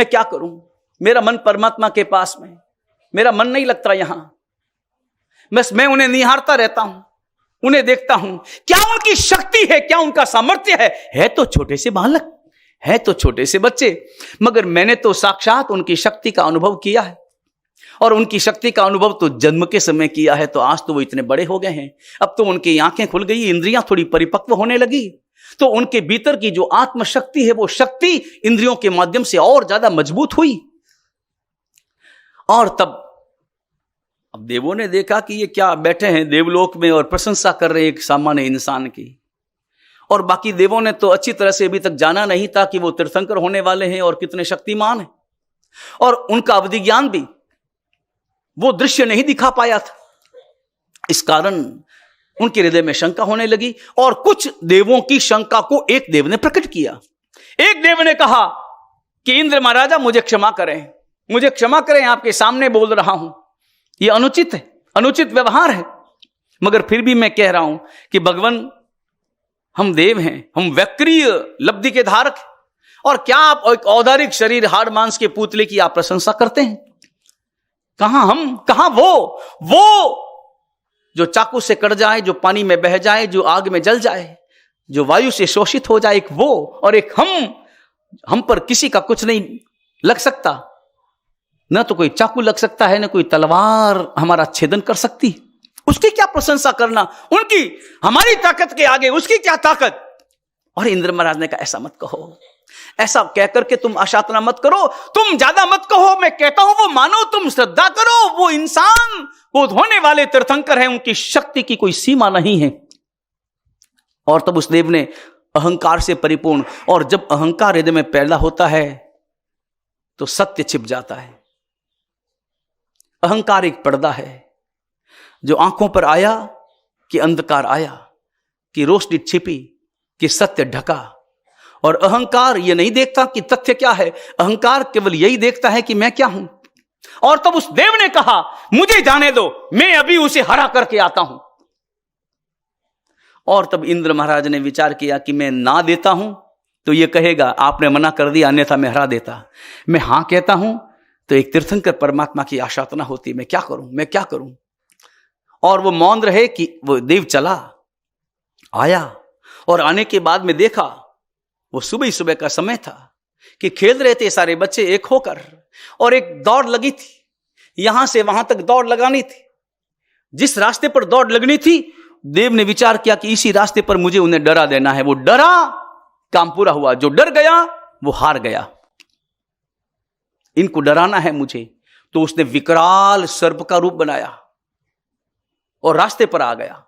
मैं क्या करूं, मेरा मन परमात्मा के पास में, मेरा मन नहीं लगता यहां, बस मैं उन्हें निहारता रहता हूं, उन्हें देखता हूं, क्या उनकी शक्ति है, क्या उनका सामर्थ्य है तो छोटे से बालक, है तो छोटे से बच्चे, मगर मैंने तो साक्षात उनकी शक्ति का अनुभव किया है, और उनकी शक्ति का अनुभव तो जन्म के समय किया है, तो आज तो वो इतने बड़े हो गए हैं, अब तो उनकी आंखें खुल गई, इंद्रियां थोड़ी परिपक्व होने लगी, तो उनके भीतर की जो आत्मशक्ति है वो शक्ति इंद्रियों के माध्यम से और ज्यादा मजबूत हुई। और तब अब देवों ने देखा कि ये क्या बैठे हैं देवलोक में और प्रशंसा कर रहे हैं एक सामान्य इंसान की, और बाकी देवों ने तो अच्छी तरह से अभी तक जाना नहीं था कि वो तीर्थंकर होने वाले हैं और कितने शक्तिमान हैं, और उनका अवधि ज्ञान भी वो दृश्य नहीं दिखा पाया था। इस कारण उनके हृदय में शंका होने लगी, और कुछ देवों की शंका को एक देव ने प्रकट किया। एक देव ने कहा कि इंद्र महाराजा मुझे क्षमा करें, मुझे क्षमा करें, आपके सामने बोल रहा हूं, यह अनुचित है, अनुचित व्यवहार है, मगर फिर भी मैं कह रहा हूं कि भगवान हम देव हैं, हम वैक्रीय लब्धि के धारक हैं, और क्या आप एक औदारिक शरीर हाड़ मांस के पुतले की आप प्रशंसा करते हैं? कहां हम, कहां वो जो चाकू से कट जाए, जो पानी में बह जाए, जो आग में जल जाए, जो वायु से शोषित हो जाए, एक वो और एक हम पर किसी का कुछ नहीं लग सकता, न तो कोई चाकू लग सकता है, न कोई तलवार हमारा छेदन कर सकती, उसकी क्या प्रशंसा करना, उनकी हमारी ताकत के आगे उसकी क्या ताकत। और इंद्र महाराज ने कहा ऐसा मत कहो, ऐसा कहकर के तुम आशातना मत करो, तुम ज्यादा मत कहो, मैं कहता हूं वो मानो, तुम श्रद्धा करो, वो इंसान वो होने वाले तीर्थंकर हैं, उनकी शक्ति की कोई सीमा नहीं है। और तब उस देव ने अहंकार से परिपूर्ण, और जब अहंकार हृदय में पैदा होता है तो सत्य छिप जाता है। अहंकार एक पर्दा है जो आंखों पर आया कि अंधकार आया, कि रोशनी छिपी, कि सत्य ढका, और अहंकार यह नहीं देखता कि तथ्य क्या है, अहंकार केवल यही देखता है कि मैं क्या हूं। और तब उस देव ने कहा मुझे जाने दो, मैं अभी उसे हरा करके आता हूं। और तब इंद्र महाराज ने विचार किया कि मैं ना देता हूं तो यह कहेगा आपने मना कर दिया, अन्यथा मैं हरा देता, मैं हां कहता हूं तो एक तीर्थंकर परमात्मा की आशातना होती, मैं क्या करूं, मैं क्या करूं। और वो मौन रहे कि वो देव चला आया, और आने के बाद में देखा वो सुबह ही सुबह का समय था कि खेल रहे थे सारे बच्चे एक होकर, और एक दौड़ लगी थी, यहां से वहां तक दौड़ लगानी थी, जिस रास्ते पर दौड़ लगनी थी देव ने विचार किया कि इसी रास्ते पर मुझे उन्हें डरा देना है। वो डरा, काम पूरा हुआ, जो डर गया वो हार गया, इनको डराना है मुझे, तो उसने विकराल सर्प का रूप बनाया और रास्ते पर आ गया।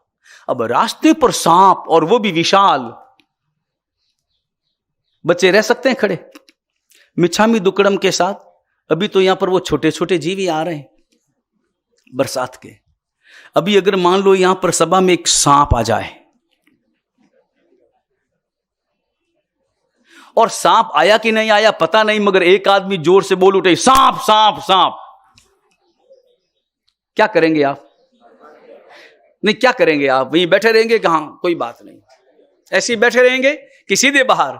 अब रास्ते पर सांप, और वो भी विशाल, बच्चे रह सकते हैं खड़े मिच्छामी दुक्कड़म के साथ। अभी तो यहां पर वो छोटे छोटे जीव ही आ रहे हैं बरसात के। अभी अगर मान लो यहां पर सभा में एक सांप आ जाए, और सांप आया कि नहीं आया पता नहीं, मगर एक आदमी जोर से बोल उठे सांप सांप सांप, क्या करेंगे आप? नहीं, क्या करेंगे आप? वहीं बैठे रहेंगे? कहां, कोई बात नहीं, ऐसे ही बैठे रहेंगे कि सीधे बाहर,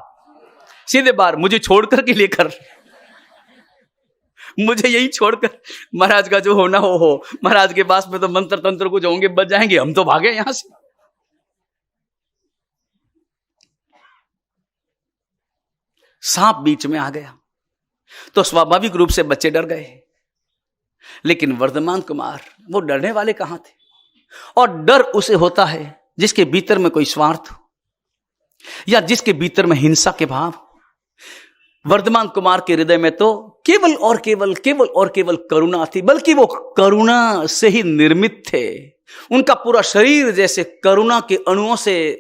सीधे बाहर, मुझे छोड़कर के लेकर, मुझे यही छोड़कर महाराज का जो होना हो, महाराज के पास में तो मंत्र तंत्र कुछ होंगे, बच जाएंगे, हम तो भागे यहां से। सांप बीच में आ गया तो स्वाभाविक रूप से बच्चे डर गए, लेकिन वर्धमान कुमार वो डरने वाले कहां थे। और डर उसे होता है जिसके भीतर में कोई स्वार्थ हो, या जिसके भीतर में हिंसा के भाव। वर्धमान कुमार के हृदय में तो केवल और केवल केवल और केवल करुणा थी, बल्कि वो करुणा से ही निर्मित थे। उनका पूरा शरीर जैसे करुणा के अणुओं से,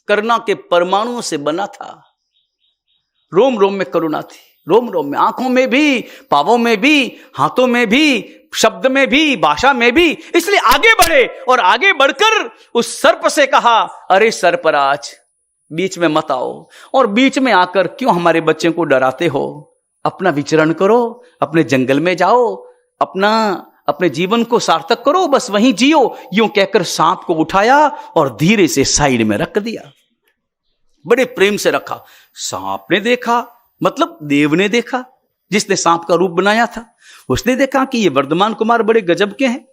करुणा के परमाणुओं से बना था। रोम रोम में करुणा थी, रोम रोम में, आंखों में भी, पावों में भी, हाथों में भी, शब्द में भी, भाषा में भी। इसलिए आगे बढ़े, और आगे बढ़कर उस सर्प से कहा अरे सर्पराज बीच में मत आओ, और बीच में आकर क्यों हमारे बच्चे को डराते हो? अपना विचरण करो, अपने जंगल में जाओ, अपने जीवन को सार्थक करो, बस वहीं जियो। यूं कहकर सांप को उठाया और धीरे से साइड में रख दिया, बड़े प्रेम से रखा। सांप ने देखा, मतलब देव ने देखा जिसने सांप का रूप बनाया था, उसने देखा कि ये वर्धमान कुमार बड़े गजब के हैं,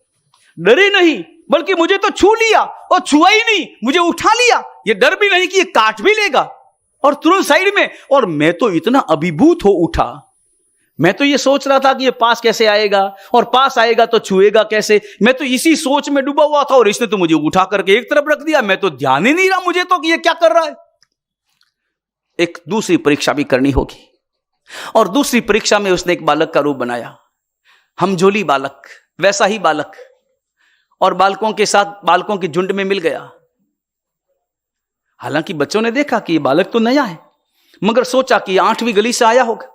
डरे नहीं, बल्कि मुझे तो छू लिया, और छुआ ही नहीं, मुझे उठा लिया, ये डर भी नहीं कि ये काट भी लेगा, और तुरंत साइड में। और मैं तो इतना अभिभूत हो उठा, मैं तो ये सोच रहा था कि ये पास कैसे आएगा, और पास आएगा तो छुएगा कैसे। मैं तो इसी सोच में डूबा हुआ था, और इसने तो मुझे उठा करके एक तरफ रख दिया। मैं तो ध्यान ही नहीं रहा मुझे तो कि ये क्या कर रहा है। एक दूसरी परीक्षा भी करनी होगी, और दूसरी परीक्षा में उसने एक बालक का रूप बनाया, हमझोली बालक, वैसा ही बालक, और बालकों के साथ बालकों के झुंड में मिल गया। हालांकि बच्चों ने देखा कि ये बालक तो नया है, मगर सोचा कि 8वीं गली से आया होगा।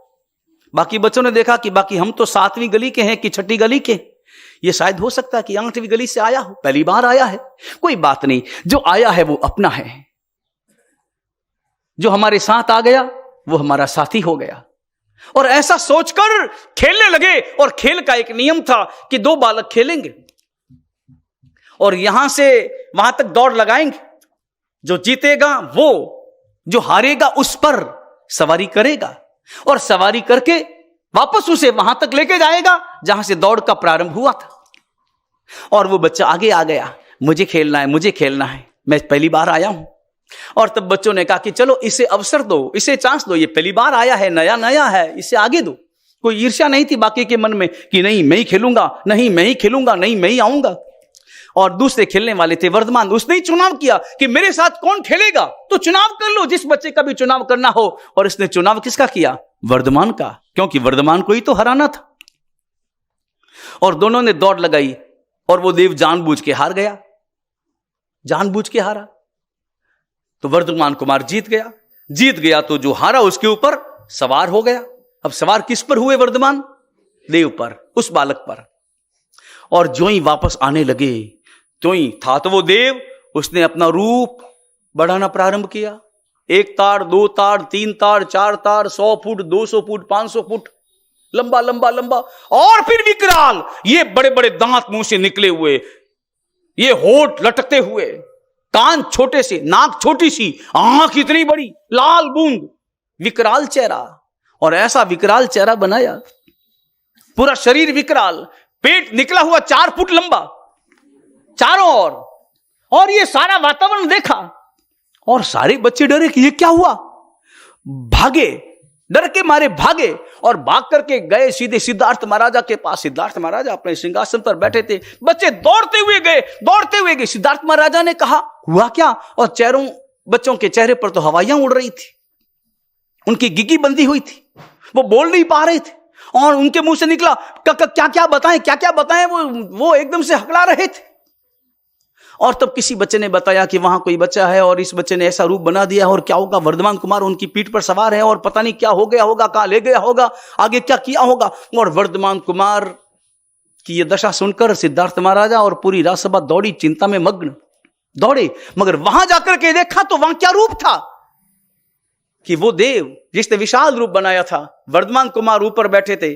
बाकी बच्चों ने देखा कि बाकी हम तो 7वीं गली के हैं कि 6ठी गली के, ये शायद हो सकता है कि 8वीं गली से आया हो, पहली बार आया है। कोई बात नहीं, जो आया है वो अपना है, जो हमारे साथ आ गया वो हमारा साथी हो गया। और ऐसा सोचकर खेलने लगे, और खेल का एक नियम था कि 2 बालक खेलेंगे और यहां से वहां तक दौड़ लगाएंगे। जो जीतेगा वो, जो हारेगा उस पर सवारी करेगा, और सवारी करके वापस उसे वहां तक लेके जाएगा जहां से दौड़ का प्रारंभ हुआ था। और वो बच्चा आगे आ गया, मुझे खेलना है, मुझे खेलना है, मैं पहली बार आया हूं। और तब बच्चों ने कहा कि चलो इसे अवसर दो, इसे चांस दो, ये पहली बार आया है, नया नया है, इसे आगे दो। कोई ईर्ष्या नहीं थी बाकी के मन में कि नहीं मैं ही खेलूंगा, नहीं मैं ही खेलूंगा, नहीं मैं ही आऊंगा। और दूसरे खेलने वाले थे वर्धमान, उसने ही चुनाव किया कि मेरे साथ कौन खेलेगा, तो चुनाव कर लो, जिस बच्चे का भी चुनाव करना हो। और इसने चुनाव किसका किया? वर्धमान का, क्योंकि वर्धमान को ही तो हराना था। और दोनों ने दौड़ लगाई, और वो देव जानबूझ के हार गया, जानबूझ के हारा। तो वर्धमान कुमार जीत गया, जीत गया तो जो हारा उसके ऊपर सवार हो गया। अब सवार किस पर हुए वर्धमान? देव पर, उस बालक पर। और जो ही वापस आने लगे, तो ही था तो वो देव, उसने अपना रूप बढ़ाना प्रारंभ किया। 1 तार, 2 तार, 3 तार, 4 तार, 100 फुट, 200 फुट, 500 फुट, लंबा लंबा लंबा। और फिर विकराल, ये बड़े बड़े दांत मुंह से निकले हुए, ये होठ लटकते हुए, कान छोटे से, नाक छोटी सी, आंख इतनी बड़ी, लाल बूंद, विकराल चेहरा। और ऐसा विकराल चेहरा बनाया, पूरा शरीर विकराल, पेट निकला हुआ 4 फुट लंबा चारों ओर। और ये सारा वातावरण देखा, और सारे बच्चे डरे कि ये क्या हुआ, भागे, डर के मारे भागे, और भाग करके गए सीधे सिद्धार्थ महाराजा के पास। सिद्धार्थ महाराजा अपने सिंहासन पर बैठे थे, बच्चे दौड़ते हुए गए। सिद्धार्थ महाराजा ने कहा हुआ क्या? और चेहरों बच्चों के चेहरे पर तो हवाइयां उड़ रही थी, उनकी गिगी बंधी हुई थी, वो बोल नहीं पा रहे थे, और उनके मुंह से निकला क्या क्या बताएं, वो एकदम से हकला रहे थे। और तब किसी बच्चे ने बताया कि वहां कोई बच्चा है, और इस बच्चे ने ऐसा रूप बना दिया, और क्या होगा, वर्धमान कुमार उनकी पीठ पर सवार है, और पता नहीं क्या हो गया होगा, कहां ले गया होगा, आगे क्या किया होगा। और वर्धमान कुमार की यह दशा सुनकर सिद्धार्थ महाराजा और पूरी राजसभा दौड़ी, चिंता में मग्न दौड़े। मगर वहां जाकर के देखा तो वहां क्या रूप था कि वो देव जिसने विशाल रूप बनाया था, वर्धमान कुमार ऊपर बैठे थे,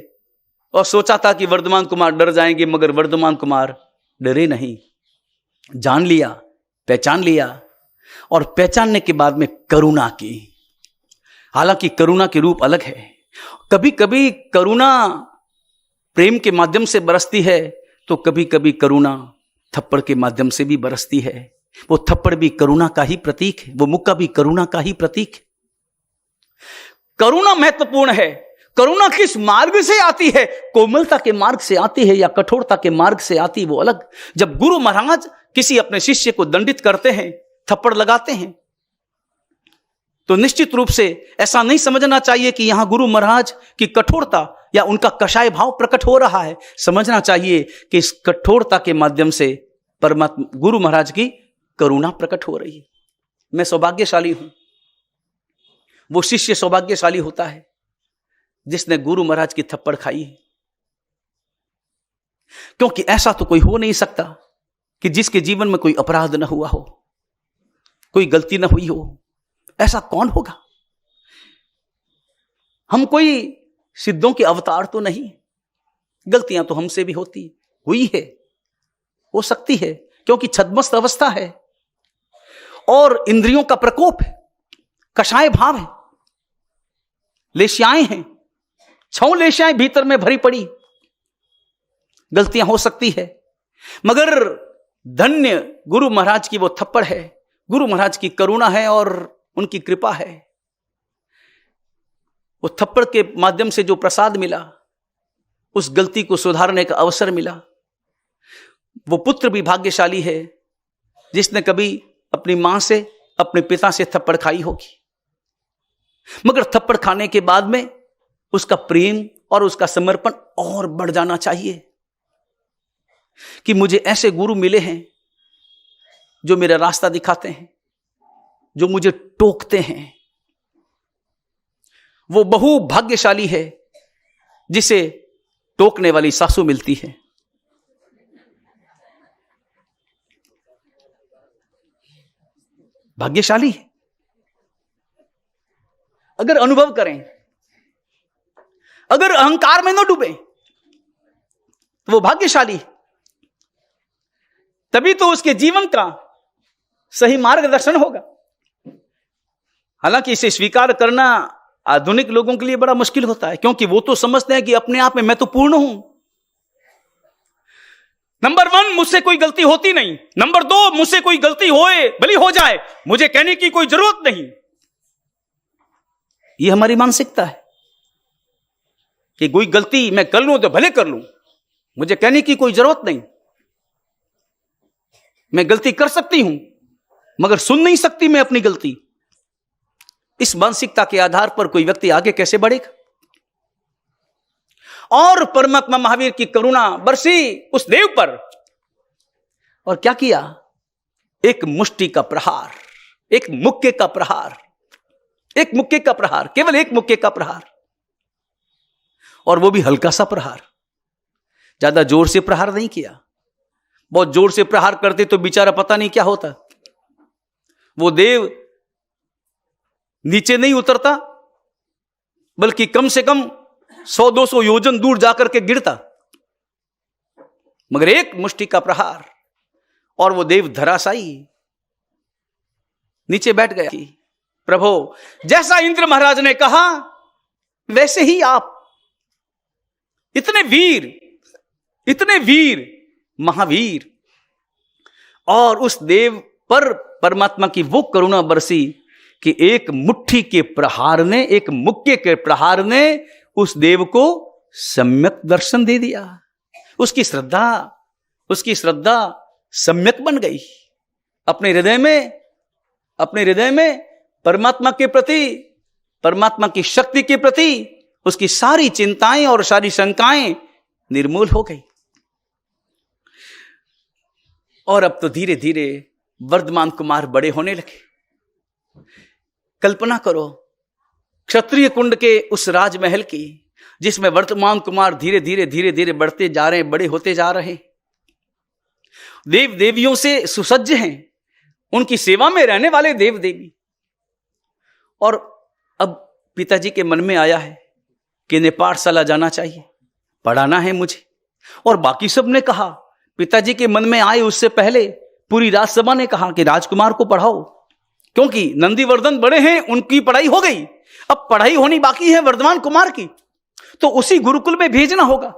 और सोचा था कि वर्धमान कुमार डर जाएंगे, मगर वर्धमान कुमार डरे नहीं, जान लिया, पहचान लिया। और पहचानने के बाद में करुणा की। हालांकि करुणा के रूप अलग है, कभी कभी करुणा प्रेम के माध्यम से बरसती है, तो कभी कभी करुणा थप्पड़ के माध्यम से भी बरसती है। वो थप्पड़ भी करुणा का ही प्रतीक है, वो मुक्का भी करुणा का ही प्रतीक है। करुणा महत्वपूर्ण है। करुणा किस मार्ग से आती है? कोमलता के मार्ग से आती है या कठोरता के मार्ग से आती है, वो अलग। जब गुरु महाराज किसी अपने शिष्य को दंडित करते हैं, थप्पड़ लगाते हैं, तो निश्चित रूप से ऐसा नहीं समझना चाहिए कि यहां गुरु महाराज की कठोरता या उनका कषाय भाव प्रकट हो रहा है। समझना चाहिए कि इस कठोरता के माध्यम से परमात्मा गुरु महाराज की करुणा प्रकट हो रही है। मैं सौभाग्यशाली हूं, वो शिष्य सौभाग्यशाली होता है जिसने गुरु महाराज की थप्पड़ खाई है, क्योंकि ऐसा तो कोई हो नहीं सकता कि जिसके जीवन में कोई अपराध न हुआ हो, कोई गलती न हुई हो। ऐसा कौन होगा? हम कोई सिद्धों के अवतार तो नहीं, गलतियां तो हमसे भी होती हुई है, हो सकती है, क्योंकि छद्मस्त अवस्था है और इंद्रियों का प्रकोप है, कषाय भाव है, लेश्याएं हैं, छौलेशाएं भीतर में भरी पड़ी, गलतियां हो सकती है, मगर धन्य गुरु महाराज की वो थप्पड़ है, गुरु महाराज की करुणा है और उनकी कृपा है। वो थप्पड़ के माध्यम से जो प्रसाद मिला, उस गलती को सुधारने का अवसर मिला। वो पुत्र भी भाग्यशाली है जिसने कभी अपनी मां से, अपने पिता से थप्पड़ खाई होगी, मगर थप्पड़ खाने के बाद में उसका प्रेम और उसका समर्पण और बढ़ जाना चाहिए कि मुझे ऐसे गुरु मिले हैं जो मेरा रास्ता दिखाते हैं, जो मुझे टोकते हैं। वो बहु भाग्यशाली है जिसे टोकने वाली सासू मिलती है। भाग्यशाली है। अगर अनुभव करें, अगर अहंकार में न डूबे तो वो भाग्यशाली, तभी तो उसके जीवन का सही मार्गदर्शन होगा। हालांकि इसे स्वीकार करना आधुनिक लोगों के लिए बड़ा मुश्किल होता है, क्योंकि वो तो समझते हैं कि अपने आप में मैं तो पूर्ण हूं। नंबर 1, मुझसे कोई गलती होती नहीं। नंबर 2, मुझसे कोई गलती होए भली हो जाए, मुझे कहने की कोई जरूरत नहीं। यह हमारी मानसिकता है कि कोई गलती मैं कर लूं तो भले कर लूं, मुझे कहने की कोई जरूरत नहीं। मैं गलती कर सकती हूं मगर सुन नहीं सकती मैं अपनी गलती। इस मानसिकता के आधार पर कोई व्यक्ति आगे कैसे बढ़ेगा? और परमात्मा महावीर की करुणा बरसी उस देव पर, और क्या किया? एक मुष्टि का प्रहार, एक मुक्के का प्रहार, एक मुक्के का प्रहार, केवल एक मुक्के का प्रहार, और वो भी हल्का सा प्रहार, ज्यादा जोर से प्रहार नहीं किया। बहुत जोर से प्रहार करते तो बेचारा पता नहीं क्या होता। वो देव नीचे नहीं उतरता, बल्कि कम से कम 100-200 योजन दूर जाकर के गिरता। मगर एक मुष्टि का प्रहार और वो देव धराशायी नीचे बैठ गया। प्रभु, जैसा इंद्र महाराज ने कहा वैसे ही आप, इतने वीर महावीर, और उस देव पर परमात्मा की वो करुणा बरसी कि एक मुट्ठी के प्रहार ने, एक मुक्के के प्रहार ने उस देव को सम्यक दर्शन दे दिया। उसकी श्रद्धा सम्यक बन गई। अपने हृदय में परमात्मा के प्रति, परमात्मा की शक्ति के प्रति उसकी सारी चिंताएं और सारी शंकाएं निर्मूल हो गई। और अब तो धीरे धीरे वर्धमान कुमार बड़े होने लगे। कल्पना करो क्षत्रिय कुंड के उस राजमहल की, जिसमें वर्धमान कुमार धीरे धीरे बढ़ते जा रहे हैं, बड़े होते जा रहे हैं, देव देवियों से सुसज्ज हैं, उनकी सेवा में रहने वाले देव देवी। और अब पिताजी के मन में आया है कि इन्हें पाठशाला जाना चाहिए, पढ़ाना है मुझे। और बाकी सब ने कहा, पिताजी के मन में आए उससे पहले पूरी राजसभा ने कहा कि राजकुमार को पढ़ाओ, क्योंकि नंदीवर्धन बड़े हैं, उनकी पढ़ाई हो गई, अब पढ़ाई होनी बाकी है वर्धमान कुमार की, तो उसी गुरुकुल में भेजना होगा।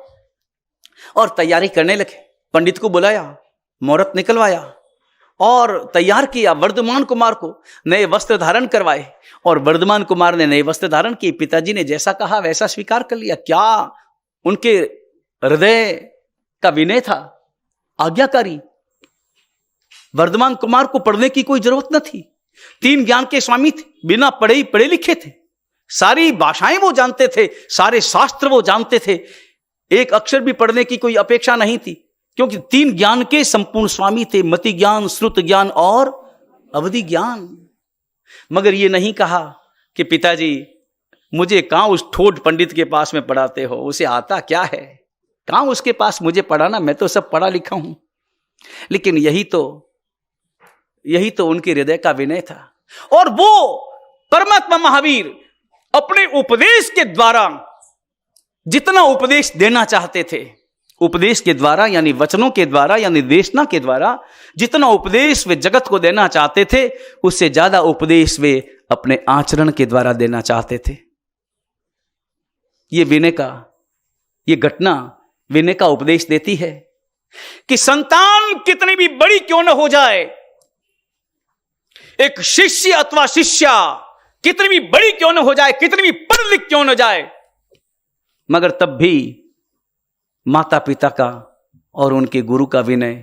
और तैयारी करने लगे। पंडित को बुलाया, मुहूर्त निकलवाया और तैयार किया। वर्धमान कुमार को नए वस्त्र धारण करवाए और वर्धमान कुमार ने नए वस्त्र धारण किए। पिताजी ने जैसा कहा वैसा स्वीकार कर लिया। क्या उनके हृदय का विनय था, आज्ञाकारी। वर्धमान कुमार को पढ़ने की कोई जरूरत न थी। 3 ज्ञान के स्वामी थे, बिना पढ़े लिखे थे, सारी भाषाएं वो जानते थे, सारे शास्त्र वो जानते थे, एक अक्षर भी पढ़ने की कोई अपेक्षा नहीं थी, क्योंकि 3 ज्ञान के संपूर्ण स्वामी थे, मति ज्ञान, श्रुत ज्ञान और अवधि ज्ञान। मगर ये नहीं कहा कि पिताजी मुझे कहां उस ठोड पंडित के पास में पढ़ाते हो, उसे आता क्या है, कहां उसके पास मुझे पढ़ाना, मैं तो सब पढ़ा लिखा हूं। लेकिन यही तो उनके हृदय का विनय था। और वो परमात्मा महावीर अपने उपदेश के द्वारा जितना उपदेश देना चाहते थे, उपदेश के द्वारा यानी वचनों के द्वारा यानी देशना के द्वारा जितना उपदेश वे जगत को देना चाहते थे, उससे ज्यादा उपदेश वे अपने आचरण के द्वारा देना चाहते थे। ये घटना विनय का उपदेश देती है कि संतान कितनी भी बड़ी क्यों न हो जाए, एक शिष्य अथवा शिष्या कितनी भी बड़ी क्यों न हो जाए, कितनी भी पढ़ लिख क्यों न जाए, मगर तब भी माता पिता का और उनके गुरु का विनय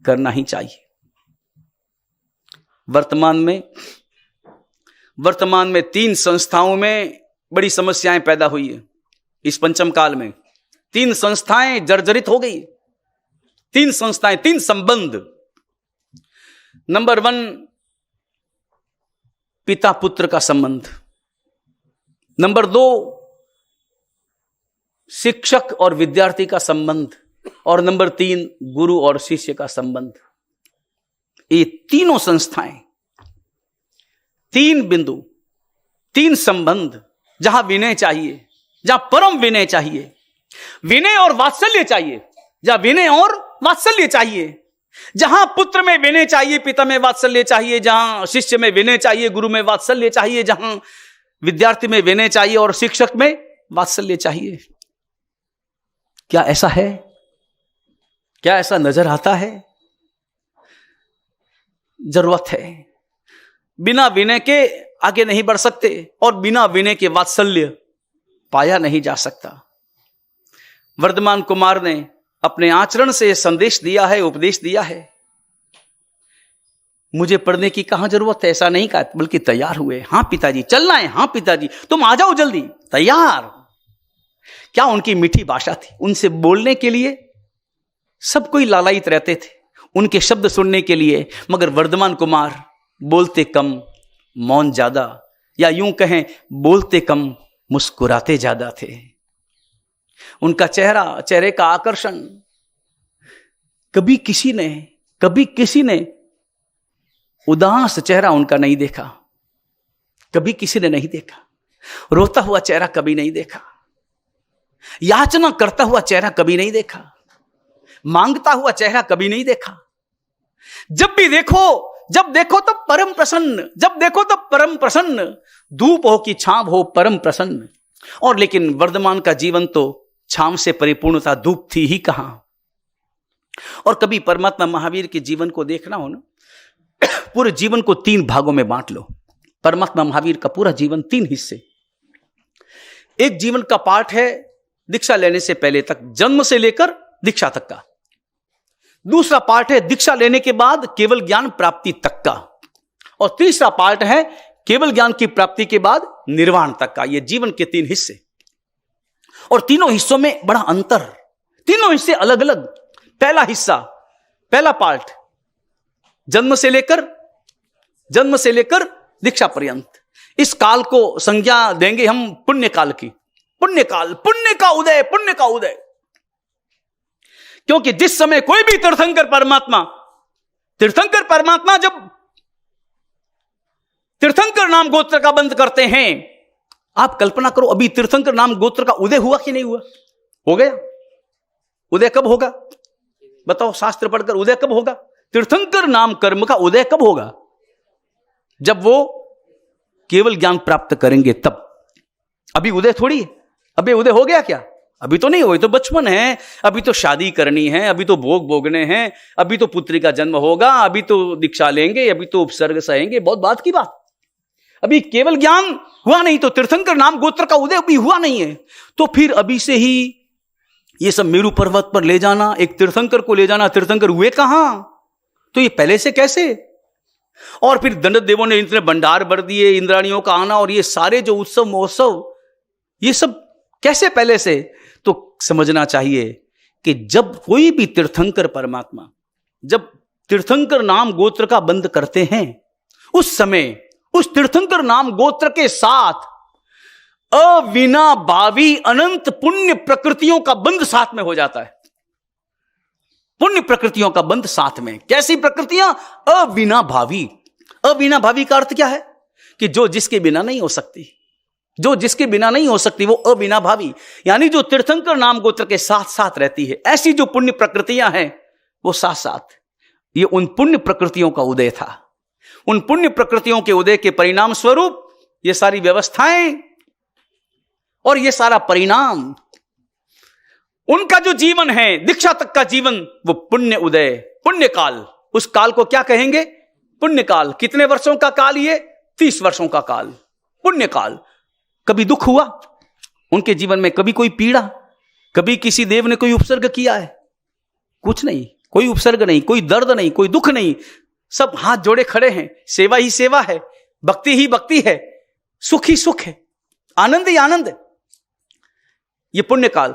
करना ही चाहिए। वर्तमान में 3 संस्थाओं में बड़ी समस्याएं पैदा हुई है। इस पंचम काल में 3 संस्थाएं जर्जरित हो गई। 3 संस्थाएं, 3 संबंध। नंबर 1 पिता पुत्र का संबंध, नंबर 2 शिक्षक और विद्यार्थी का संबंध, और नंबर 3 गुरु और शिष्य का संबंध। ये तीनों संस्थाएं, 3 बिंदु, 3 संबंध, जहां विनय चाहिए, जहां परम विनय चाहिए, विनय और वात्सल्य चाहिए, जहां विनय और वात्सल्य चाहिए, जहां पुत्र में विनय चाहिए, पिता में वात्सल्य चाहिए, जहां शिष्य में विनय चाहिए, गुरु में वात्सल्य चाहिए, जहां विद्यार्थी में विनय चाहिए और शिक्षक में वात्सल्य चाहिए। क्या ऐसा है? क्या ऐसा नजर आता है? जरूरत है। बिना विनय के आगे नहीं बढ़ सकते और बिना विनय के वात्सल्य पाया नहीं जा सकता। वर्धमान कुमार ने अपने आचरण से संदेश दिया है, उपदेश दिया है। मुझे पढ़ने की कहां जरूरत है, ऐसा नहीं कहा, बल्कि तैयार हुए। हां पिताजी चलना है, हां पिताजी तुम आ जाओ जल्दी, तैयार। क्या उनकी मीठी भाषा थी, उनसे बोलने के लिए सब कोई लालायित रहते थे, उनके शब्द सुनने के लिए। मगर वर्धमान कुमार बोलते कम, मौन ज्यादा, या यूं कहें बोलते कम, मुस्कुराते ज्यादा थे। उनका चेहरे का आकर्षण कभी किसी ने उदास चेहरा उनका नहीं देखा, कभी किसी ने नहीं देखा। रोता हुआ चेहरा कभी नहीं देखा, याचना करता हुआ चेहरा कभी नहीं देखा, मांगता हुआ चेहरा कभी नहीं देखा। जब देखो तो परम प्रसन्न, जब देखो तो परम प्रसन्न, धूप हो कि छांव हो परम प्रसन्न। और लेकिन वर्धमान का जीवन तो छांव से परिपूर्ण था, धूप थी ही कहां। और कभी परमात्मा महावीर के जीवन को देखना हो ना, पूरे जीवन को 3 भागों में बांट लो। परमात्मा महावीर का पूरा जीवन 3 हिस्से। एक जीवन का पार्ट है दीक्षा लेने से पहले तक, जन्म से लेकर दीक्षा तक का। दूसरा पार्ट है दीक्षा लेने के बाद केवल ज्ञान प्राप्ति तक का। और तीसरा पार्ट है केवल ज्ञान की प्राप्ति के बाद निर्वाण तक का। ये जीवन के 3 हिस्से, और तीनों हिस्सों में बड़ा अंतर, तीनों हिस्से अलग अलग। पहला पार्ट जन्म से लेकर दीक्षा पर्यंत। इस काल को संज्ञा देंगे हम पुण्य काल की। पुण्य का उदय। क्योंकि जिस समय कोई भी तीर्थंकर परमात्मा जब तीर्थंकर नाम गोत्र का बंद करते हैं, आप कल्पना करो अभी तीर्थंकर नाम गोत्र का उदय हुआ कि नहीं हुआ? हो गया। उदय कब होगा बताओ? शास्त्र पढ़कर उदय कब होगा? तीर्थंकर नाम कर्म का उदय कब होगा? जब वो केवल ज्ञान प्राप्त करेंगे तब। अभी उदय थोड़ी है। अभी उदय हो गया क्या? अभी तो नहीं हुई, तो बचपन है, अभी तो शादी करनी है, अभी तो भोग भोगने हैं, अभी तो पुत्री का जन्म होगा, अभी तो दीक्षा लेंगे, अभी तो उपसर्ग सहेंगे, बहुत बात की बात। अभी केवल ज्ञान हुआ नहीं, तो तीर्थंकर नाम गोत्र का उदय अभी हुआ नहीं है। तो फिर अभी से ही ये सब मेरू पर्वत पर ले जाना, एक तीर्थंकर को ले जाना, तीर्थंकर हुए कहां? तो ये पहले से कैसे? और फिर दंड देवों ने इतने भंडार भर दिए, इंद्राणियों का आना और ये सारे जो उत्सव महोत्सव, ये सब कैसे पहले से? तो समझना चाहिए कि जब कोई भी तीर्थंकर परमात्मा जब तीर्थंकर नाम गोत्र का बंद करते हैं, उस समय उस तीर्थंकर नाम गोत्र के साथ अविनाभावी अनंत पुण्य प्रकृतियों का बंद साथ में हो जाता है। पुण्य प्रकृतियों का बंद साथ में। कैसी प्रकृतियां? अविनाभावी। अविनाभावी का अर्थ क्या है? कि जो जिसके बिना नहीं हो सकती, जो जिसके बिना नहीं हो सकती वो अविनाभावी, यानी जो तीर्थंकर नाम गोत्र के साथ साथ रहती है। ऐसी जो पुण्य प्रकृतियां हैं वो साथ साथ, ये उन पुण्य प्रकृतियों का उदय था। उन पुण्य प्रकृतियों के उदय के परिणाम स्वरूप ये सारी व्यवस्थाएं और ये सारा परिणाम, उनका जो जीवन है, दीक्षा तक का जीवन, वो पुण्य उदय, पुण्य काल। उस काल को क्या कहेंगे? पुण्य काल। कितने वर्षों का काल? ये 30 वर्षों का काल, पुण्य काल। कभी दुख हुआ उनके जीवन में? कभी कोई पीड़ा? कभी किसी देव ने कोई उपसर्ग किया है? कुछ नहीं, कोई उपसर्ग नहीं, कोई दर्द नहीं, कोई दुख नहीं। सब हाथ जोड़े खड़े हैं। सेवा ही सेवा है, भक्ति ही भक्ति है, सुख ही सुख है, आनंद ही आनंद है। ये पुण्य काल।